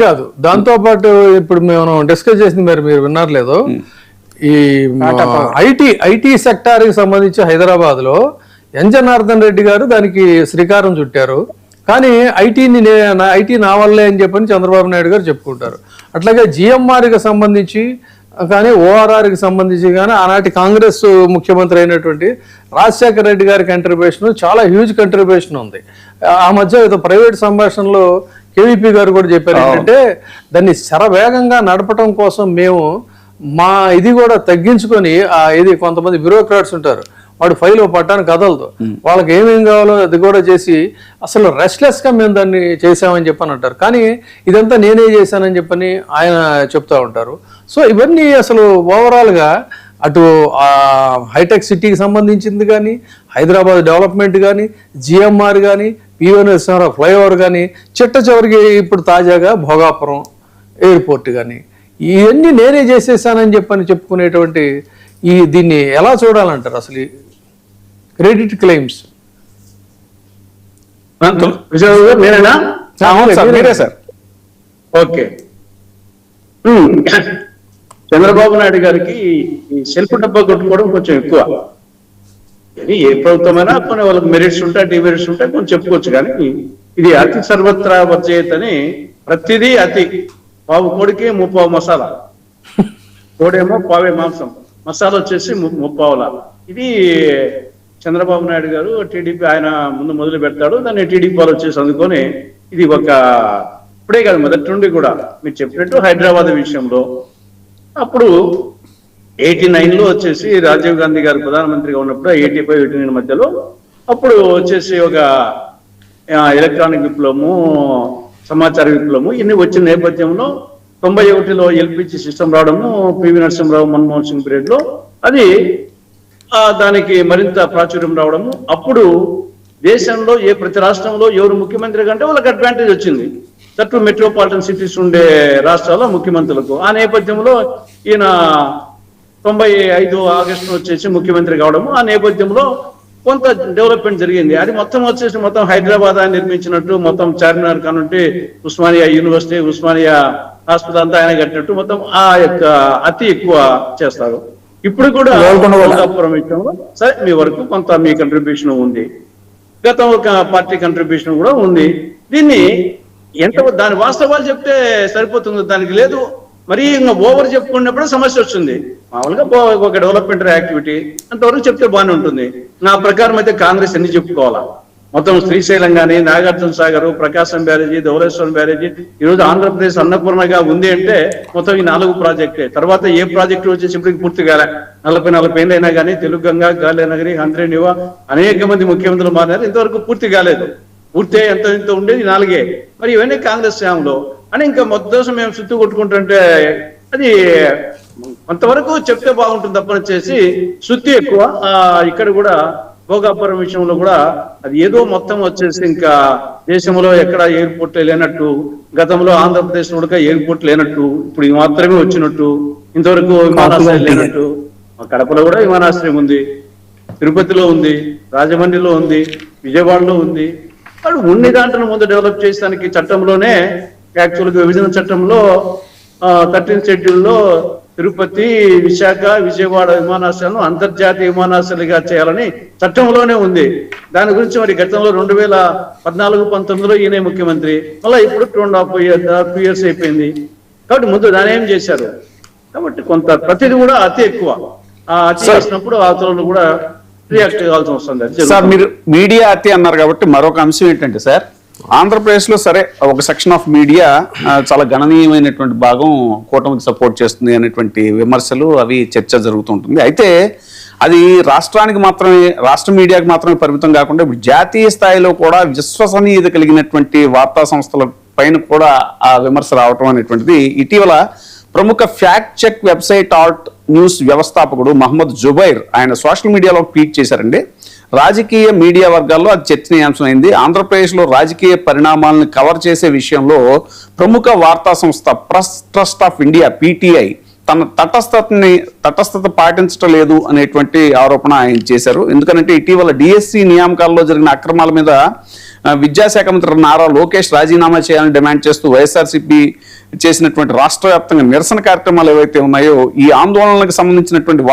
కాదు, దాంతో పాటు ఇప్పుడు మేము డిస్కస్ చేసింది మీరు విన్నారు లేదో, ఈ ఐటీ సెక్టార్ కి సంబంధించి హైదరాబాద్ లో ఎన్ జనార్దన్ రెడ్డి గారు దానికి శ్రీకారం చుట్టారు. కానీ ఐటీ నా వల్లే అని చెప్పని చంద్రబాబు నాయుడు గారు చెప్పుకుంటారు. అట్లాగే జిఎంఆర్కి సంబంధించి కానీ ఓఆర్ఆర్కి సంబంధించి కానీ ఆనాటి కాంగ్రెస్ ముఖ్యమంత్రి అయినటువంటి రాజశేఖర రెడ్డి గారి కంట్రిబ్యూషన్ చాలా హ్యూజ్ కంట్రిబ్యూషన్ ఉంది. ఆ మధ్య ప్రైవేట్ సంభాషణలో కేవీపీ గారు కూడా చెప్పారు ఏంటంటే, దాన్ని శరవేగంగా నడపడం కోసం మేము మా ఇది కూడా తగ్గించుకొని ఇది కొంతమంది బ్యూరోక్రాట్స్ ఉంటారు, వాడు ఫైల్ పట్టానికి కదలదు, వాళ్ళకి ఏమేం కావాలో అది కూడా చేసి అసలు రెస్ట్లెస్ గా మేము దాన్ని చేసామని చెప్పని అంటారు. కానీ ఇదంతా నేనే చేశానని చెప్పని ఆయన చెప్తా ఉంటారు. సో ఇవన్నీ అసలు ఓవరాల్ గా అటు హైటెక్ సిటీకి సంబంధించింది కానీ, హైదరాబాద్ డెవలప్మెంట్ కానీ, జిఎంఆర్ కానీ, పిఓఎన్ఎస్ఆర్ ఫ్లైఓవర్ కానీ, చివరికి ఇప్పుడు తాజాగా భోగాపురం ఎయిర్పోర్ట్ కానీ, ఇవన్నీ నేనే చేసేసానని చెప్పుకునేటువంటి దీన్ని ఎలా చూడాలంటారు అసలు credit claims? Okay, Chandrababu Naidu గారికి ఈ సెల్ఫ్ డబ్బా కొట్టుకోవడం కొంచెం ఎక్కువ. ఏ ప్రభుత్వమైనా కొన్ని వాళ్ళకి మెరిట్స్ ఉంటాయి, డిమెరిట్స్ ఉంటాయి, కొంచెం చెప్పుకోవచ్చు. కానీ ఇది అతి సర్వత్రా వర్జయత్ అని ప్రతిదీ అతి. పావు కోడికి ముప్పావు మసాలా, కోడేమో పావే మాంసం, మసాలా వచ్చేసి ముప్పావుల. ఇది చంద్రబాబు నాయుడు గారు టీడీపీ ఆయన ముందు మొదలు పెడతాడు, దాన్ని టీడీపీ వాళ్ళు వచ్చేసి అందుకొని ఇది ఒక ఇప్పుడే కాదు మొదటి నుండి కూడా మీరు చెప్పినట్టు హైదరాబాద్ విషయంలో అప్పుడు 89లో వచ్చేసి రాజీవ్ గాంధీ గారు ప్రధానమంత్రిగా ఉన్నప్పుడు 85, 89 మధ్యలో అప్పుడు వచ్చేసి ఒక ఎలక్ట్రానిక్ విప్లవము, సమాచార విప్లవము ఇన్ని వచ్చిన నేపథ్యంలో 91లో ఎల్పిజి సిస్టమ్ రావడము, పివి నరసింహరావు, మన్మోహన్ సింగ్ పీరియడ్ లో అది దానికి మరింత ప్రాచుర్యం రావడము. అప్పుడు దేశంలో ప్రతి రాష్ట్రంలో ఎవరు ముఖ్యమంత్రి కంటే వాళ్ళకి అడ్వాంటేజ్ వచ్చింది, తట్టు మెట్రోపాలిటన్ సిటీస్ ఉండే రాష్ట్రాల ముఖ్యమంత్రులకు. ఆ నేపథ్యంలో ఈయన 95 ఆగస్టు వచ్చేసి ముఖ్యమంత్రి కావడము. ఆ నేపథ్యంలో కొంత డెవలప్మెంట్ జరిగింది. అది మొత్తం వచ్చేసి మొత్తం హైదరాబాద్ ఆయన నిర్మించినట్టు, మొత్తం చార్మినార్ కానుంటే ఉస్మానియా యూనివర్సిటీ, ఉస్మానియా హాస్పిటల్ అంతా ఆయన కట్టినట్టు మొత్తం ఆ యొక్క అతి ఎక్కువ చేస్తారు. ఇప్పుడు కూడా భోగాపురం విషయంలో సరే మీ వరకు కొంత మీ కంట్రిబ్యూషన్ ఉంది, గతం ఒక పార్టీ కంట్రిబ్యూషన్ కూడా ఉంది. దీన్ని ఎంత దాని వాస్తవాలు చెప్తే సరిపోతుంది, దానికి లేదు మరి ఇంకా ఓవర్ చెప్పుకున్నప్పుడు సమస్య వస్తుంది. మామూలుగా ఒక డెవలప్మెంట్ యాక్టివిటీ అంతవరకు చెప్తే బాగానే ఉంటుంది. నా ప్రకారం అయితే కాంగ్రెస్ ఎన్ని చెప్పుకోవాలా, మొత్తం శ్రీశైలం కానీ, నాగార్జున సాగర్, ప్రకాశం బ్యారేజీ, ధవళేశ్వరం బ్యారేజీ, ఈరోజు ఆంధ్రప్రదేశ్ అన్నపూర్ణగా ఉంది అంటే మొత్తం ఈ 4 ప్రాజెక్టే. తర్వాత ఏ ప్రాజెక్టు వచ్చేసి ఇప్పటికి పూర్తి కాలే. 40 ఏళ్ళు అయినా కానీ తెలుగంగా, గాలేనగరి, హంద్రేనివా అనేక మంది ముఖ్యమంత్రులు మారినారు, ఇంతవరకు పూర్తి కాలేదు. పూర్తి ఇంత ఉండేది 4. మరి ఇవన్నీ కాంగ్రెస్ శ్యామలో అని ఇంకా మొత్తం మేము చుట్టూ కొట్టుకుంటుంటే అది కొంతవరకు చెప్తే బాగుంటుంది తప్పనిచ్చేసి శుద్ధి ఎక్కువ. ఇక్కడ కూడా భోగాపురం విషయంలో కూడా అది ఏదో మొత్తం వచ్చేసి ఇంకా దేశంలో ఎక్కడ ఎయిర్పోర్ట్ లేనట్టు, గతంలో ఆంధ్రప్రదేశ్ లో కూడా ఎయిర్పోర్ట్ లేనట్టు, ఇప్పుడు ఇది మాత్రమే వచ్చినట్టు, ఇంతవరకు విమానాశ్రయం లేనట్టు. కడపలో కూడా విమానాశ్రయం ఉంది, తిరుపతిలో ఉంది, రాజమండ్రిలో ఉంది, విజయవాడలో ఉంది. వాడు ఉన్ని దాంట్లో ముందు డెవలప్ చేసేదానికి చట్టంలోనే యాక్చువల్గా విభజన చట్టంలో 13th షెడ్యూల్లో తిరుపతి, విశాఖ, విజయవాడ విమానాశ్రయాలను అంతర్జాతీయ విమానాశ్రయాలుగా చేయాలని చట్టంలోనే ఉంది. దాని గురించి మరి గతంలో 2014-19లో ఈయనే ముఖ్యమంత్రి, మళ్ళీ ఇప్పుడు 2.5 years అయిపోయింది. కాబట్టి ముందు దాని ఏం చేశారు. కాబట్టి కొంత ప్రతిదీ కూడా అతి ఎక్కువ అతి చేసినప్పుడు అవతలను కూడా రియాక్ట్ కావాల్సి వస్తుంది. సార్ మీరు మీడియా అతి అన్నారు కాబట్టి మరొక అంశం ఏంటంటే సార్, ఆంధ్రప్రదేశ్ లో సరే ఒక సెక్షన్ ఆఫ్ మీడియా చాలా గణనీయమైనటువంటి భాగం కూటమికి సపోర్ట్ చేస్తుంది అనేటువంటి విమర్శలు అవి చర్చ జరుగుతుంటుంది. అయితే అది రాష్ట్రానికి మాత్రమే, రాష్ట్ర మీడియాకి మాత్రమే పరిమితం కాకుండా ఇప్పుడు జాతీయ స్థాయిలో కూడా విశ్వసనీయత కలిగినటువంటి వార్తా సంస్థల పైన కూడా ఆ విమర్శ రావటం అనేటువంటిది ఇటీవల ప్రముఖ fact check website Alt News వ్యవస్థాపకుడు మహమ్మద్ జుబైర్ ఆయన సోషల్ మీడియాలో ట్వీట్ చేశారండి. రాజకీయ మీడియా వర్గాల్లో అది చర్చనీయాంశమైంది. ఆంధ్రప్రదేశ్లో రాజకీయ పరిణామాలను కవర్ చేసే విషయంలో ప్రముఖ వార్తా సంస్థ press trust of India PTI తన తటస్థత పాటించడం లేదు అనేటువంటి ఆరోపణ ఆయన చేశారు. ఎందుకంటే ఇటీవల డిఎస్సి నియామకాల్లో జరిగిన అక్రమాల మీద విద్యాశాఖ మంత్రి నారా లోకేష్ రాజీనామా చేయాలని డిమాండ్ చేస్తూ వైఎస్ఆర్సీపీ చేసినటువంటి రాష్ట్ర వ్యాప్తంగా నిరసన కార్యక్రమాలు ఏవైతే ఉన్నాయో ఈ ఆందోళనలకు సంబంధించినటువంటి